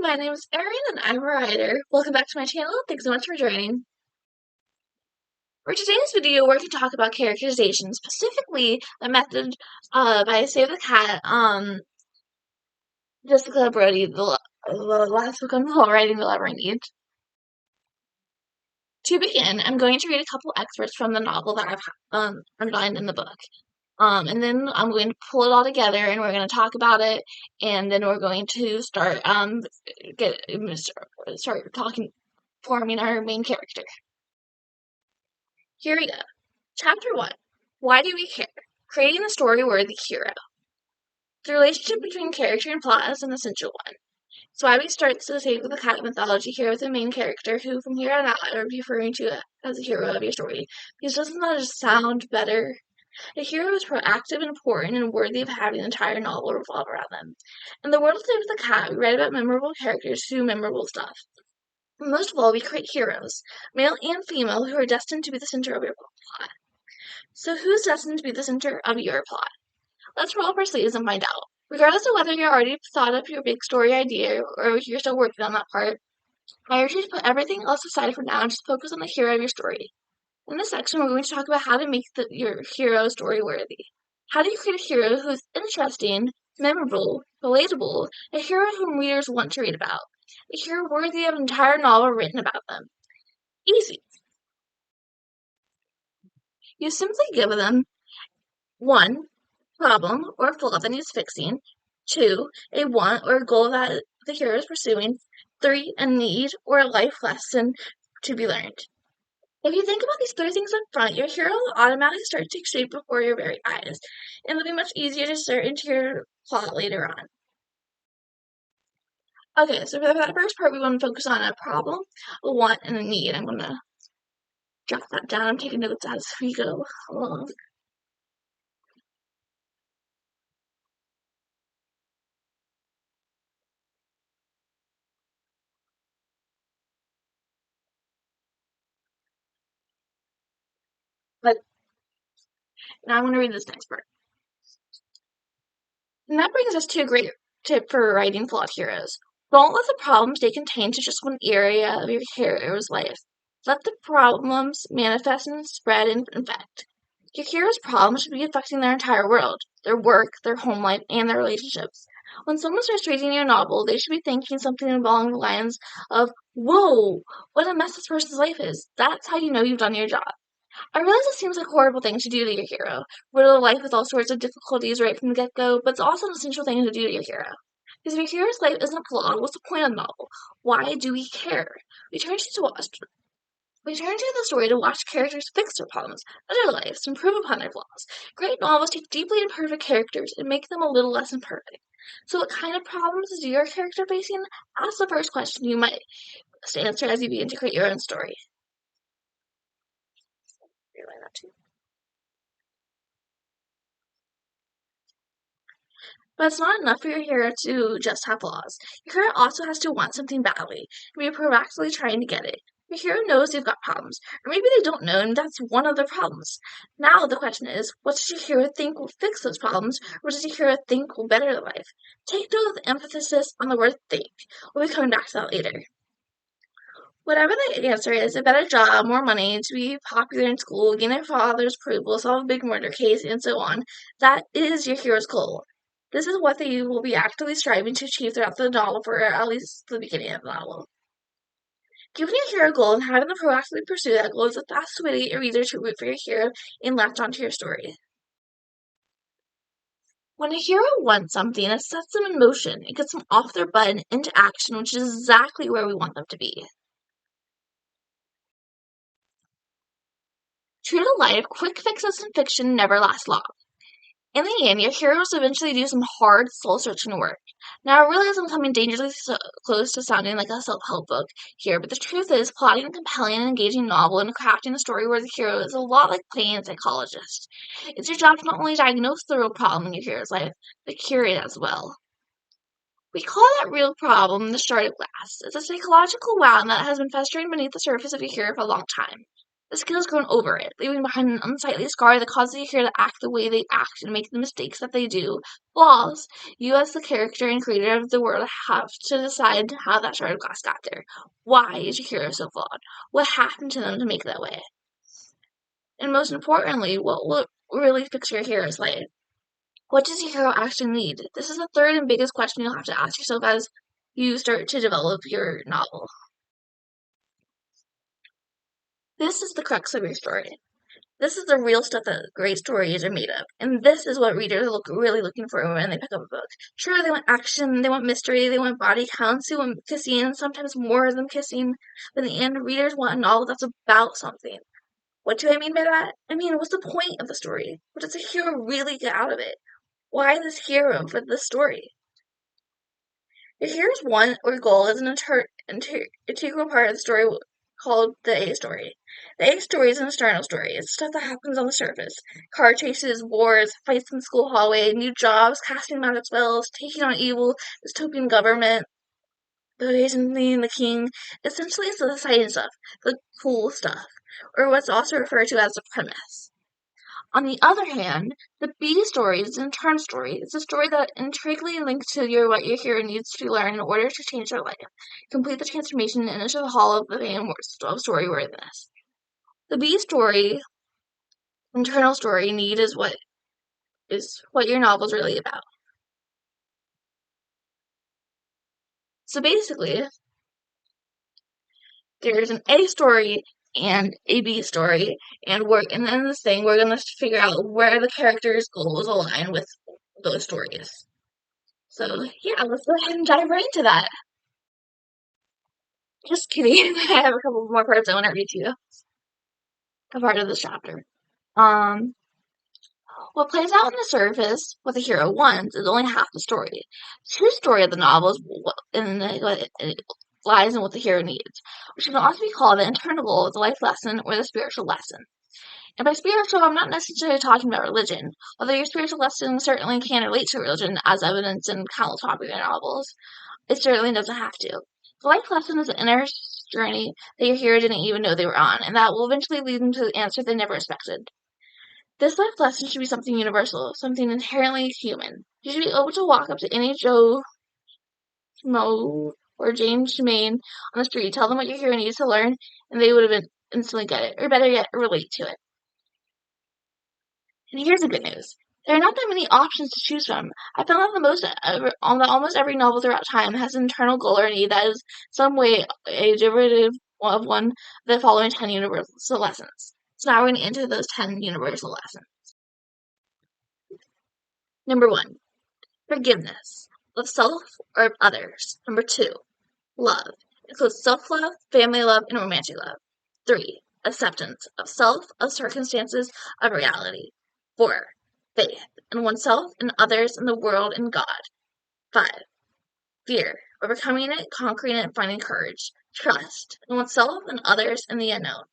my name is Erin and I'm a writer. Welcome back to my channel. Thanks so much for joining. For today's video, we're going to talk about characterization, specifically the method by Save the Cat, Jessica Brody, the last book on the writing you'll ever need. To begin, I'm going to read a couple excerpts from the novel that I've underlined in the book. And then I'm going to pull it all together and we're going to talk about it, and then we're going to start forming our main character. Here we go. Chapter 1. Why do we care? Creating a story-worthy hero. The relationship between character and plot is an essential one. So why we start to Save the Cat mythology here with the main character, who from here on out I will be referring to as a hero of your story. Because doesn't that just sound better? A hero is proactive and important and worthy of having an entire novel revolve around them. In the world of Save the Cat, we write about memorable characters who do memorable stuff. Most of all, we create heroes, male and female, who are destined to be the center of your plot. So who's destined to be the center of your plot? Let's roll up our sleeves and find out. Regardless of whether you already thought up your big story idea or you're still working on that part, I urge you to put everything else aside for now and just focus on the hero of your story. In this section, we're going to talk about how to make your hero story worthy. How do you create a hero who's interesting, memorable, relatable, a hero whom readers want to read about, a hero worthy of an entire novel written about them? Easy. You simply give them 1. Problem or flaw that needs fixing. 2. A want or a goal that the hero is pursuing. 3. A need or a life lesson to be learned. If you think about these 3 things up front, your hero will automatically start to take shape before your very eyes, and it'll be much easier to start into your plot later on. Okay, so for that first part, we want to focus on a problem, a want, and a need. I'm going to jot that down. I'm taking notes as we go along. But now I'm going to read this next part. And that brings us to a great tip for writing flawed heroes. Don't let the problems they contain to just one area of your hero's life. Let the problems manifest and spread and infect. Your hero's problems should be affecting their entire world, their work, their home life, and their relationships. When someone starts reading your novel, they should be thinking something along the lines of, "Whoa, what a mess this person's life is." That's how you know you've done your job. I realize it seems like a horrible thing to do to your hero, riddle life with all sorts of difficulties right from the get-go, but it's also an essential thing to do to your hero. Because if your hero's life isn't flawed, what's the point of the novel? Why do we care? We turn to the story to watch characters fix their problems, better their lives, improve upon their flaws. Great novels take deeply imperfect characters and make them a little less imperfect. So what kind of problems is your character facing? Ask the first question you might answer as you begin to create your own story. But it's not enough for your hero to just have flaws. Your hero also has to want something badly, and be proactively trying to get it. Your hero knows they've got problems, or maybe they don't know, and that's one of the problems. Now the question is, what does your hero think will fix those problems, or what does your hero think will better their life? Take note of the emphasis on the word think. We'll be coming back to that later. Whatever the answer is, a better job, more money, to be popular in school, gain their father's approval, solve a big murder case, and so on, that is your hero's goal. This is what they will be actively striving to achieve throughout the novel, for at least the beginning of the novel. Giving your hero a goal and having them proactively pursue that goal is the fastest way to get your reader to root for your hero and latch onto your story. When a hero wants something, it sets them in motion. It gets them off their butt and into action, which is exactly where we want them to be. True to life, quick fixes in fiction never last long. In the end, your heroes eventually do some hard, soul-searching work. Now, I realize I'm coming dangerously close to sounding like a self-help book here, but the truth is, plotting a compelling and engaging novel and crafting a story where the hero is a lot like playing a psychologist. It's your job to not only diagnose the real problem in your hero's life, but cure it as well. We call that real problem the sharded glass. It's a psychological wound that has been festering beneath the surface of your hero for a long time. The skin has grown over it, leaving behind an unsightly scar that causes the hero to act the way they act and make the mistakes that they do. Flaws. You, as the character and creator of the world, have to decide how that shard of glass got there. Why is your hero so flawed? What happened to them to make that way? And most importantly, what will really fix your hero's life? What does your hero actually need? This is the third and biggest question you'll have to ask yourself as you start to develop your novel. This is the crux of your story. This is the real stuff that great stories are made of, and this is what readers are really looking for when they pick up a book. Sure, they want action, they want mystery, they want body counts, they want kissing, and sometimes more than kissing, but in the end, readers want a novel that's about something. What do I mean by that? I mean, what's the point of the story? What does the hero really get out of it? Why this hero for this story? The hero's want or goal is an integral part of the story called the A story. The A story is an external story. It's stuff that happens on the surface. Car chases, wars, fights in the school hallway, new jobs, casting magic spells, taking on evil, dystopian government, the basically the king. Essentially, it's the exciting stuff, the cool stuff, or what's also referred to as the premise. On the other hand, the B story is an internal story. It's a story that intricately links to what your hero needs to learn in order to change their life, complete the transformation, and enter the hall of fame of story worthiness. The B story, internal story need is what your novel is really about. So basically, there's an A story and a B story, and then this thing we're gonna figure out where the characters' goals align with those stories. So yeah, let's go ahead and dive right into that. Just kidding. I have a couple more parts I want to read to you. A part of this chapter. Um, what plays out on the surface, what the hero wants, is only half the story. The true story of the novel is it lies in what the hero needs, which can also be called the internal goal, the life lesson, or the spiritual lesson. And by spiritual, I'm not necessarily talking about religion, although your spiritual lesson certainly can relate to religion, as evidenced in countless popular novels. It certainly doesn't have to. The life lesson is an inner journey that your hero didn't even know they were on, and that will eventually lead them to the answer they never expected. This life lesson should be something universal, something inherently human. You should be able to walk up to any Joe Schmo or James Shemaine on the street, tell them what your hero needs to learn, and they would have instantly get it, or better yet, relate to it. And here's the good news. There are not that many options to choose from. I found that almost every novel throughout time has an internal goal or need that is some way a derivative of one of the following 10 universal lessons. So now we're going to enter those 10 universal lessons. Number 1, forgiveness of self or of others. Number 2, love. Includes self-love, family love, and romantic love. 3, acceptance of self, of circumstances, of reality. 4, faith in oneself and others in the world and God. 5, fear, overcoming it, conquering it, finding courage. Trust in oneself and others in the unknown.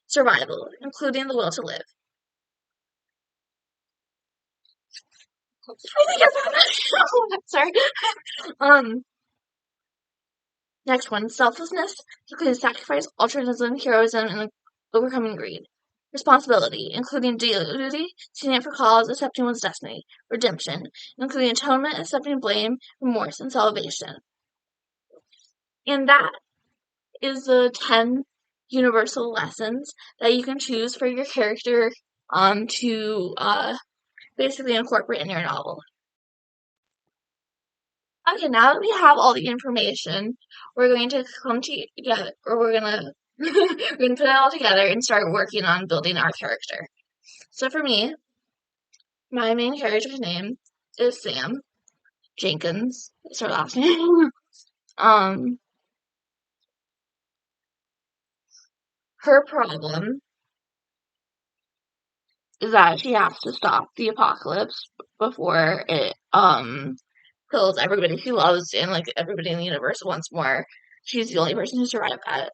Survival, including the will to live. I think I found that. Sorry. Next one, selflessness, including sacrifice, altruism, heroism, and overcoming greed. Responsibility, including duty, standing up for cause, accepting one's destiny. Redemption, including atonement, accepting blame, remorse, and salvation. And that is the 10 universal lessons that you can choose for your character to basically incorporate in your novel. Okay, now that we have all the information, we're going to come together, or we're gonna we're gonna put it all together and start working on building our character. So for me, my main character's name is Sam Jenkins. It's her last name. um, her problem is that she has to stop the apocalypse before it kills everybody she loves and like everybody in the universe once more. She's the only person who survived that.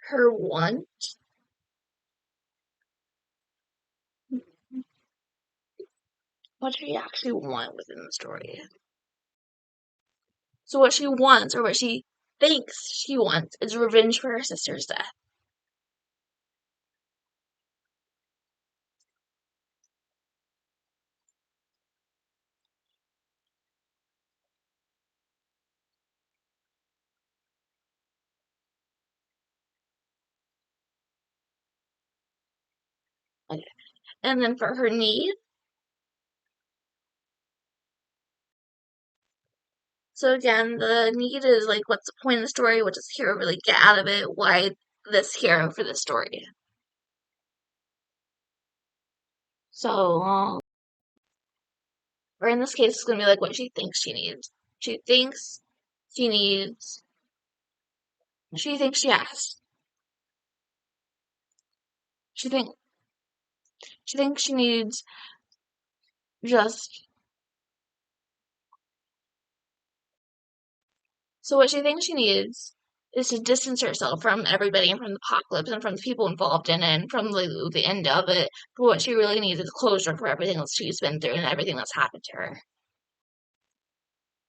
Her want what does she actually want within the story? So what she wants, or what she thinks she wants, is revenge for her sister's death. Okay. And then for her need, so again, the need is like, what's the point of the story? What does the hero really get out of it? Why this hero for this story? So, or in this case, it's gonna be like what she thinks she needs. She thinks she needs. She thinks she has. She think. She thinks she needs just. So what she thinks she needs is to distance herself from everybody and from the apocalypse and from the people involved in it and from the end of it. But what she really needs is closure for everything that she's been through and everything that's happened to her.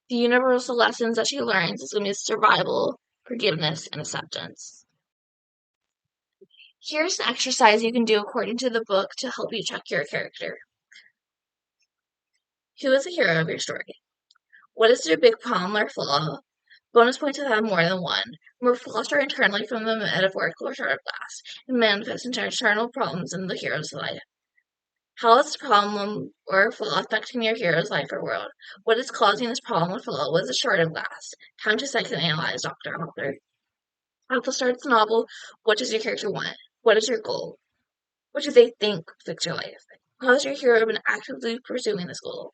The universal lessons that she learns is going to be survival, forgiveness, and acceptance. Here's an exercise you can do according to the book to help you check your character. Who is the hero of your story? What is their big problem or flaw? Bonus points if have more than one. Remove flaws start internally from the metaphorical shard of glass and manifest into external problems in the hero's life. How is this problem or flaw affecting your hero's life or world? What is causing this problem or flaw with a shard of glass? Time to psychoanalyze Dr. Author. At the start of the novel, what does your character want? What is your goal? What do they think fits your life? How has your hero been actively pursuing this goal?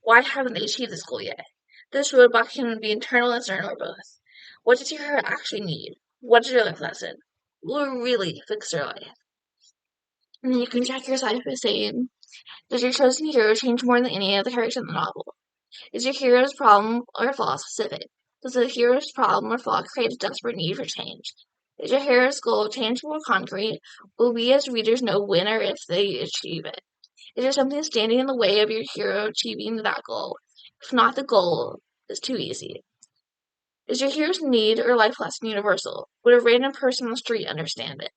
Why haven't they achieved this goal yet? This roadblock can be internal and external or both. What does your hero actually need? What is your life lesson? What will really fix their life? And then you can check your side by saying, does your chosen hero change more than any other character in the novel? Is your hero's problem or flaw specific? Does the hero's problem or flaw create a desperate need for change? Is your hero's goal tangible or concrete? Will we as readers know when or if they achieve it? Is there something standing in the way of your hero achieving that goal? If not, the goal is too easy. Is your hero's need or life lesson universal? Would a random person on the street understand it?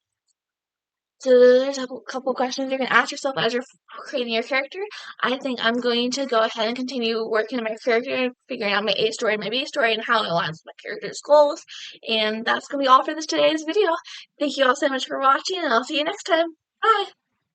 So there's a couple questions you can ask yourself as you're creating your character. I think I'm going to go ahead and continue working on my character, figuring out my A story and my B story and how it aligns with my character's goals. And that's going to be all for today's video. Thank you all so much for watching, and I'll see you next time. Bye!